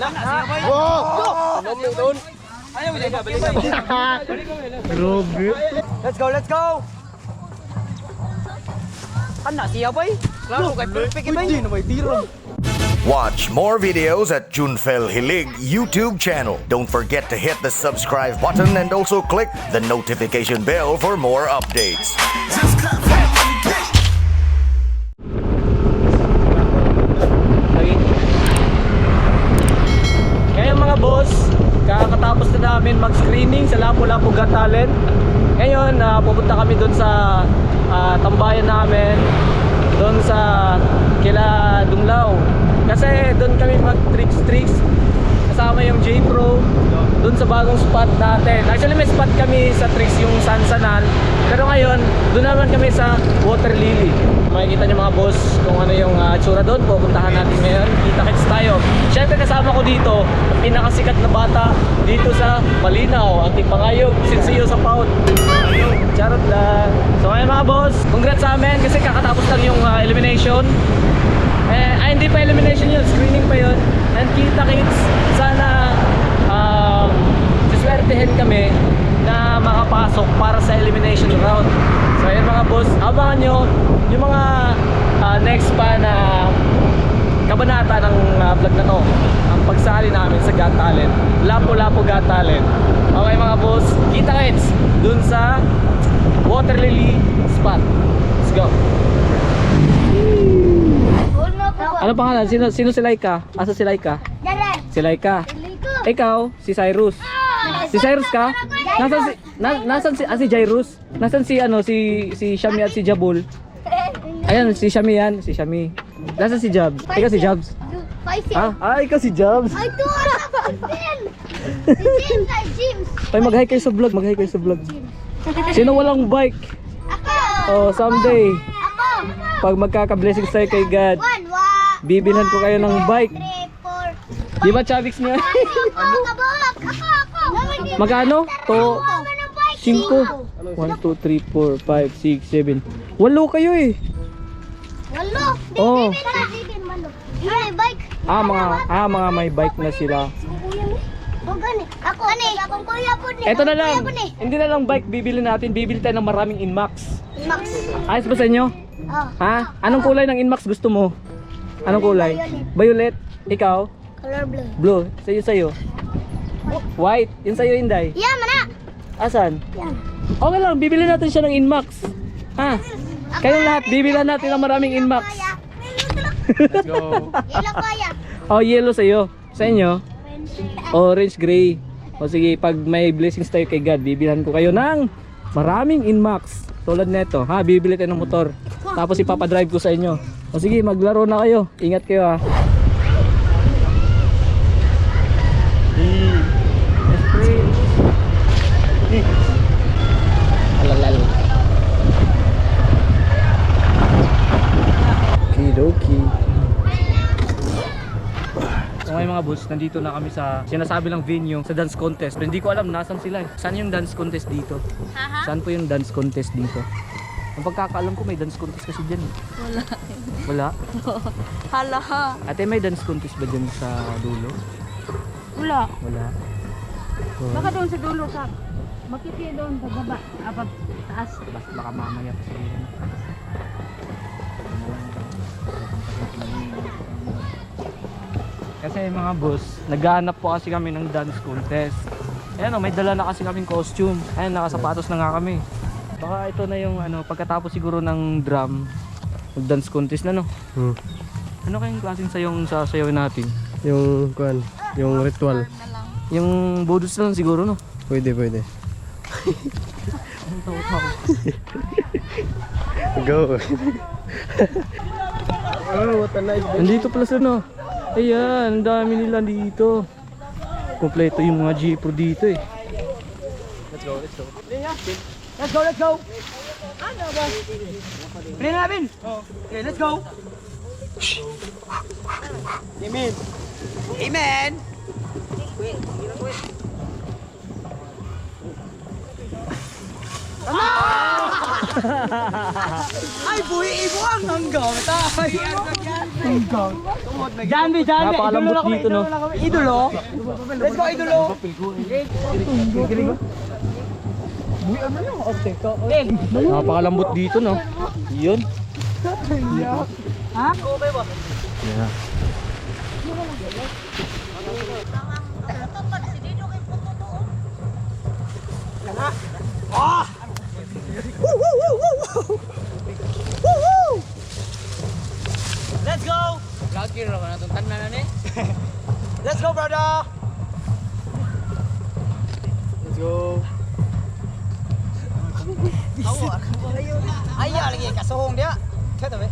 Wow! Ayaw, balik ka, balik ka. Grabe. Let's go, let's go! Kana siya boy? Klaro kay perfect ba? Hindi na may tiro. Watch more videos at Junfel Hilig YouTube channel. Don't forget to hit the subscribe button and also click the notification bell for more updates. Ngayon mga boss, kakatapos na namin mag-screening sa Lapu-Lapu Got Talent. Ngayon, pupunta kami doon sa tambayan namin, doon sa kila Dunglaw. Kasi doon kami mag-tricks kasama yung J-Pro doon sa bagong spot natin. Actually may spot kami sa tricks yung Sansanan, pero ngayon doon naman kami sa Water Lily. Makikita niyo mga boss kung ano yung tsura doon. Pupuntahan natin ngayon, kita-kits tayo. Siyempre kasama ko dito ang pinakasikat na bata dito sa Malinaw, ang tipangayog, sinsiyo sa Pout. Charot lang. So ngayon mga boss, congrats sa amin kasi kakatapos lang yung elimination. Hindi pa elimination yun, screening pa yun. And kita-kits, sana siswertehin kami na makapasok para sa elimination round. So ayun mga boss, abangan nyo yung mga next pa na kabanata ng vlog na to, ang pagsali namin sa Got Talent, Lapu-Lapu Got Talent. Okay mga boss, kita-kits dun sa Water Lily spot. Let's go. Ano pangalan? Sino si Laika? Asa si Laika? Si Laika. Ikaw, si Cyrus. Si Cyrus ka? Nasaan si Jairus? Nasaan si si Shami at si Jabul? Ayan, si Shami yan, si Shami. Nasaan si Jab? Ikaw si Jabs? Ikaw si Jabs. Ay, ito! Si James ay James! Ay, mag-hi kayo sa vlog, mag-hi kayo sa vlog. Sino walang bike? Ako! Oh, someday, Ako! pag magkaka-blessings tayo kay God, bibilhan ko kayo ng bike. 3, 4, Di ba, Chavix niya? Ako! Kabok! Ako! Magkano? To 5. 1, 2, 3, 4, 5, 6, 7. 8 kayo eh. Walo! Oh. May bike! Mga may bike na sila. Ako! Akong kuya po ni! Eto na lang. Hindi na lang bike bibili natin. Bibili tayo ng maraming Inmax. Max! Ayos ba sa inyo? Oh. Ha? Anong kulay ng Inmax gusto mo? Anong kulay? Violet. Ikaw? Color blue. Blue. Sa'yo. White. Yun sa'yo, Inday. Yeah, mana! Asan? Yan. Okay lang, bibili natin siya ng Inmax. Ha? Kayong lahat, bibili natin ng maraming Inmax. Let's go. Yellow kuya. Oh, yellow sa'yo. Sa inyo? Orange, gray. O sige, pag may blessings tayo kay God, bibilhan ko kayo ng maraming Inmax. Tulad neto, ha? Bibili tayo ng motor. Tapos ipapadrive ko sa inyo. O sige, maglaro na kayo. Ingat kayo, ha? Alalal. Okidoki. So ngayon mga boss, nandito na kami sa sinasabi lang venue sa dance contest. Pero hindi ko alam nasan sila eh. Saan yung dance contest dito? Saan po yung dance contest dito? Ang pagkakaalam ko may dance contest kasi dyan eh. Wala? Hala ha. Ate, may dance contest ba dyan sa dulo? Wala. Wala. Baka doon sa dulo sa makikita doon sa baba. Abab taas. Baka mamaya pa sila. Kasi mga boss, naghahanap po kasi kami ng dance contest. Ayan o, may dala na kasi kaming costume. Ayan, nakasapatos na nga kami. Baka ito na yung pagkatapos siguro ng drum, mag-dance contest na no? Ano kayong klaseng sayong sasayawin natin? Yung kuan, yung ritual. Yung bodos na lang siguro no? Pwede. Go. Oh, what a nice day. Nandito pala sila no? Ayan, ang dami nila dito. Kompleto yung mga G-Pro dito eh. Let's go. Let's go! Ano ba? Pili natin! Okay, let's go! Amen! Amen! Come on! Ay, buhi mo ang hanggang. Janvi, Napakalambot dito, no? Idolo. Let's go, idolo. Napakalambot dito, no? Yun. Ha? Yeah. Let's go. Let's go, brother. Let's go. Ay, lagi kasuhong dia. Kaya tabi.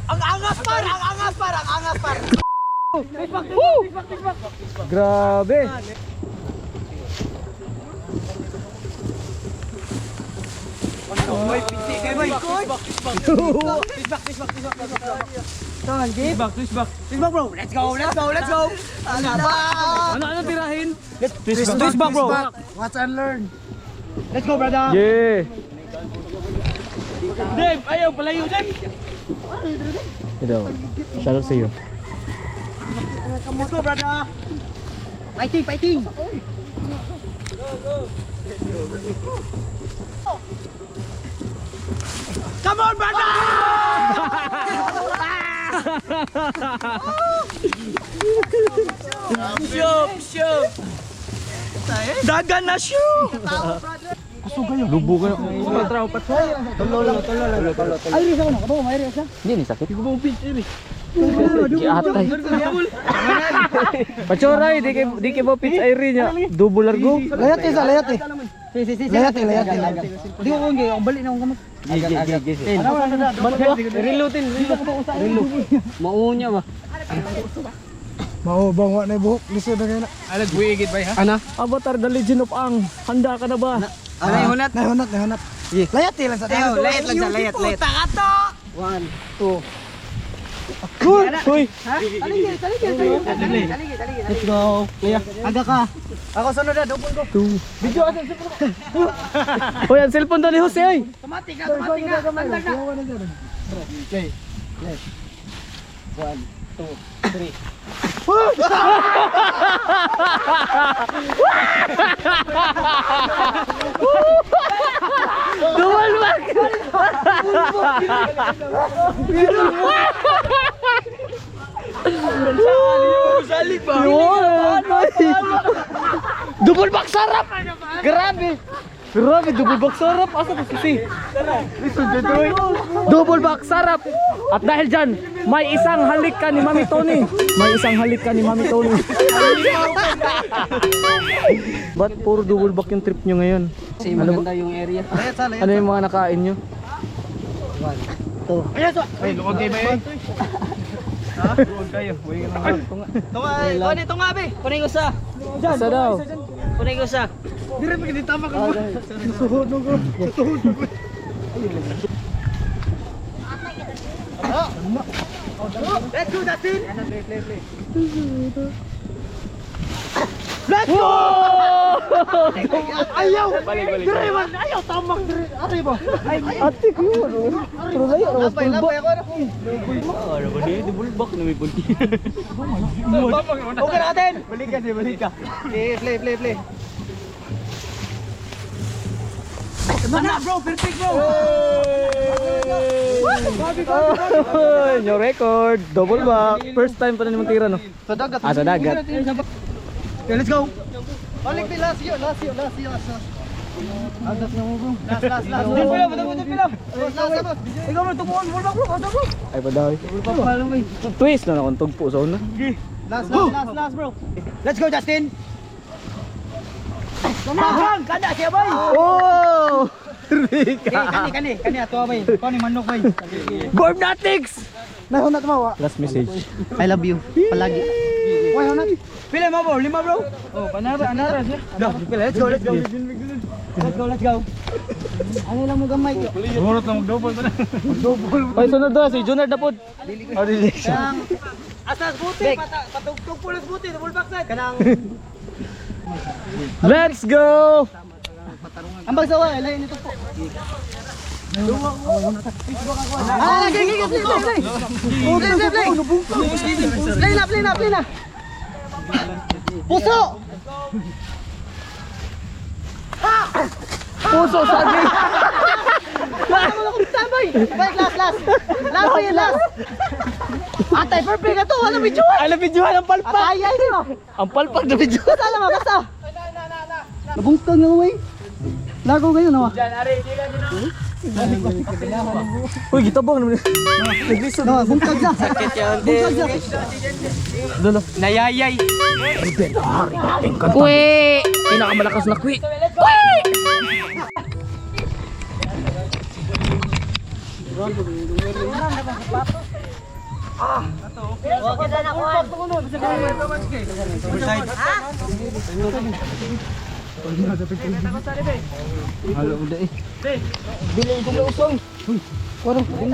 Ang angas par. Grabe. Bro. Let's go. Ano tirahin? Twist back, bro. Watch and learn. Let's go, brother. Yeah. Dave, ayaw palayo, Dave. Ito. Shoutout sa iyo. Let's go, brother. Fighting. Come on, brother! Show. Dagan na show. Lubo ka na. Patraw. Ay, risa na. Kabaw, may risa. Hindi ni sakit. Giatay. Pachoray, di kay mo pitch Irene niya. Double largo. Layat eh. Layat. Di ko ngi, ang balik na akong kamot. Relutin. Maunya ba? Mau bang wa na buhok. Lisod na kayo na. Alag buigit ba ha? Ana? Avatar The Legend of Aang. Handa ka na ba? Nahunat. Layat lang sa tayo. Layat. Takato. 1, 2. Uy! Let's go. Aga ka. Ako sunod na, double go. Video asan cellphone. Hoy, ang cellphone daw ni Jose oy. Tumatik na. Andag na. Okay. 1, 2, 3. Dual back. Salik ba? Double back sarap. Grabe. Double back sarap. Asa to si? Double back sarap. At dahil dyan, may isang halik ka ni Mami Tony. Ba't puro double back yung trip nyo ngayon? Kasi maganda yung area. Ano yung mga nakain nyo? Ay, luwag kayo ba yun? Ha? Luwag kayo. Ito nga, be. Kunin ko sa. Asa daw? Kunin ko sa. Dire pa gid tama ka. Suhod mo ko. Let's go, Dustin. Let's go! Ayaw. Dire man. Ayaw tamang dire. Ari ba? Ate ko yun. Pero layo na mas pulbak. Ano ba niya? Double back na may bunti. Okay natin. Balik ka. Play. Mana bro, perfect bro. New record, double back. First time pa na ni Montira, no? Sa dagat. Sa dagat. Okay, let's go. Balik din last year. Adat na mo bro. Last. Din pila. Last. Ikaw na tumuon, ball back bro. Ay pa daw. Twist na akong tugpo sa una. Last bro. Let's go Justin. Kamang, kada siya bay. Oh! Kani ato bay. Kani manok bay. Gornatics! Nahunat mo wa. Last message. I love you. Palagi. Why honat? Pila mo bro? 5 bro? Oh, anara siya. No, let's go. Let's go. Ano lang mo gamay ko? Horot lang mag-double ta. Ay, sunod daw si Junard na pod. Dili siya. Asas buti, patugtog pulos buti, double backside. Kanang Let's go! Ang bagsawa, ilayin ito po. Lagi. Play na. Puso! Puso, sabi! Balik, last. Last. Atay, perfect na to. Ano videoan? Ano videoan? Ang palpak. Atay, ang palpak na videoan. Basta. Nabungkag nga, wey. Lago ngayon, nawa. Uy, gitabang naman. No, bungkag na. Sakit yan. Dulo. Nayayay. Kwe! Pinakamalakas na kwe. Okay na nakuha.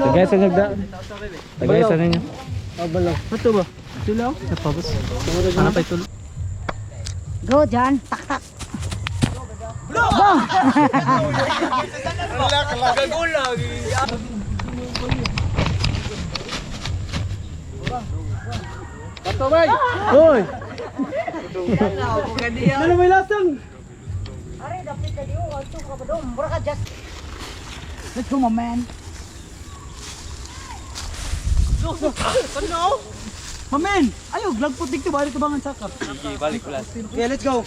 Tagaysan nagda. Tagaysan ninyo. Ito ba? Sila? Sa pabos. Ano pa ito? Go, Jan. Tak. Hoy! Ano may lasang? Let's go, my man. Mamen! Ayaw, vlog putik to. Balik bangan sakap. Sige, balik plus. Okay, let's go.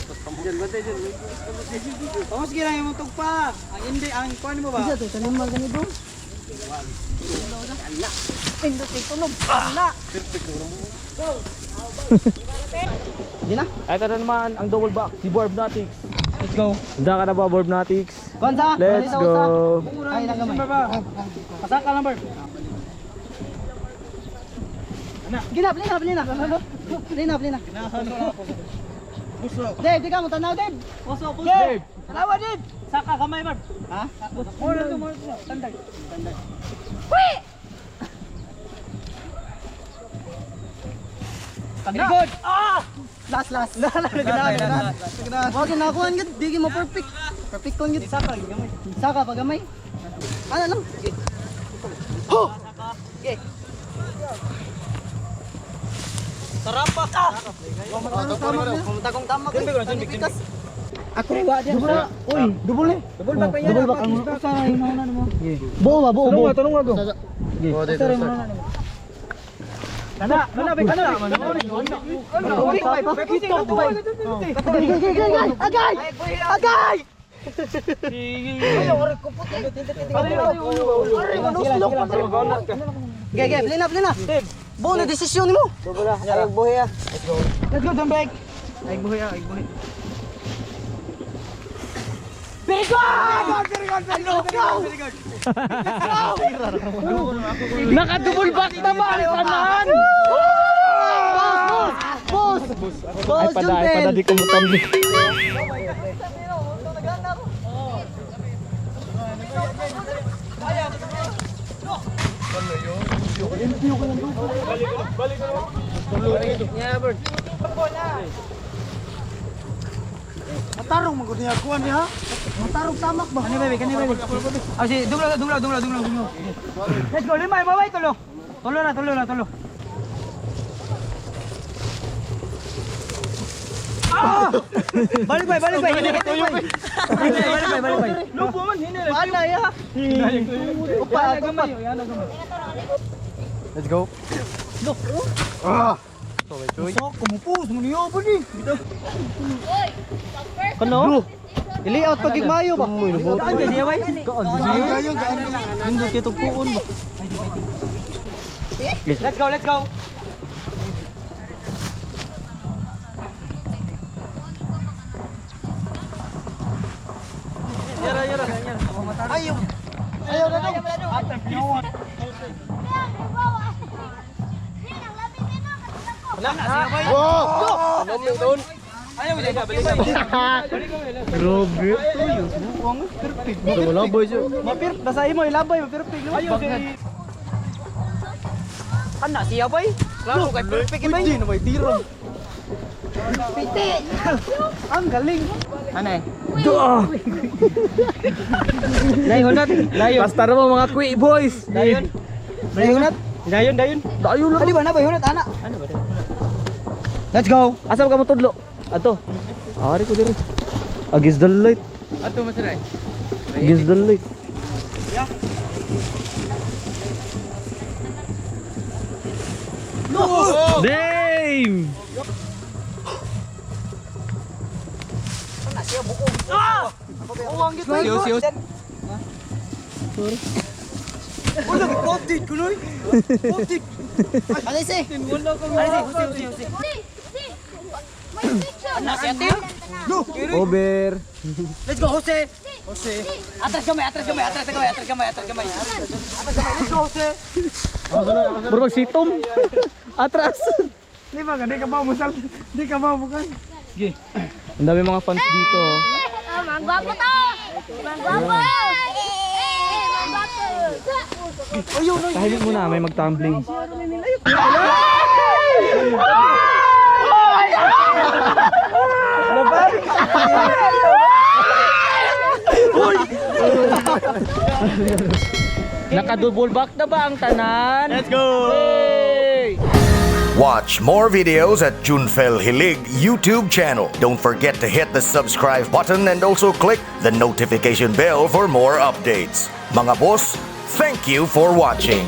Vamos kira yung tugpa. Ang hindi, ang kuhan mo ba? Isa to, tanong mga ganito. Pindot ito, tulog. Hindi na? Ito na naman ang double back, si Borbnatics. Let's go. Handa ka na ba, Borbnatics? Konsa! Let's go. Ay, nagamay. Pasaka number. Gina, play na. Dave, di ka mo tanaw, Dave. Puso. Dave. Tanawa, Dave. Saka kamay, Marv. Ha? More to. Standard. Very good. Last. Wag na ako ang di mo perfect. Perfect kon gid Saka pagamay. Ano lang? Ho. Okay. Sarap pa. Tagong tama ko. Ako rin ba diyan? Uy, double eh. Double back pa yan. Double back ang usa yung mauna mo. Buo. Tanong nga go. Kana. Agay! Gege, play na. Buo na desisyon mo. Ayog buhay ah. Let's go, Dumbek. Ayog buhay. Very good! Naka-double back naman! Panan! Boss! Ay pada di kumutan di. Matarong magod niya kuan niya. Matarong tamak ba? Kani bebe. Ah si dunglaw. Let's go, limay, mabay tulo. Tulo na. Ah! Balik bay. Balik bay. Lupo man hinay. Ana ya. Upa gamay. Let's go. Look. So, kumupus mo niyo ba ni? Kano? I-layout pag igmayo ba? Ano siya bay? Hindi kito puon ba? Let's go. Yara. Ayaw na dong. Ayaw dyan, balik. Grabe. Perfect. Wala boy siya. Mapirp, basahin mo, ilabay, mapirpig. Ayaw dyan. Kana siya ba eh? Klaro kay perfect ba eh? Hindi na may tiro. Piti! Ang galing. Ano eh? Dayunat. Dayon. Basta naman mga kui boys. Dayon. Dayunat. Dayon. Dayon lang. Ano ba na ba yunat ana? Let's go. Asa ka mo tudlo? Ato. Ari ko diri. Agis the light. Ato masaray. Agis the light. Damn! Siyo. Wala ka kontit kunoy. Kontit. Alisi. Alisi. My picture. Nasiati. Over. Let's go Jose. Atras gamay. Let's go Jose. Bro magsitom. Atras. Di ba? Di ka ba musal? Di ka ba bukan? Ang dami mga fans dito. Oh. Manggapo to. Manggapo. Manggapo. Tahimik muna, may magtumbling. Naka-double back na ba ang tanan? Let's go! Hey! Watch more videos at Junfel Hilig YouTube channel. Don't forget to hit the subscribe button and also click the notification bell for more updates. Mga boss, thank you for watching.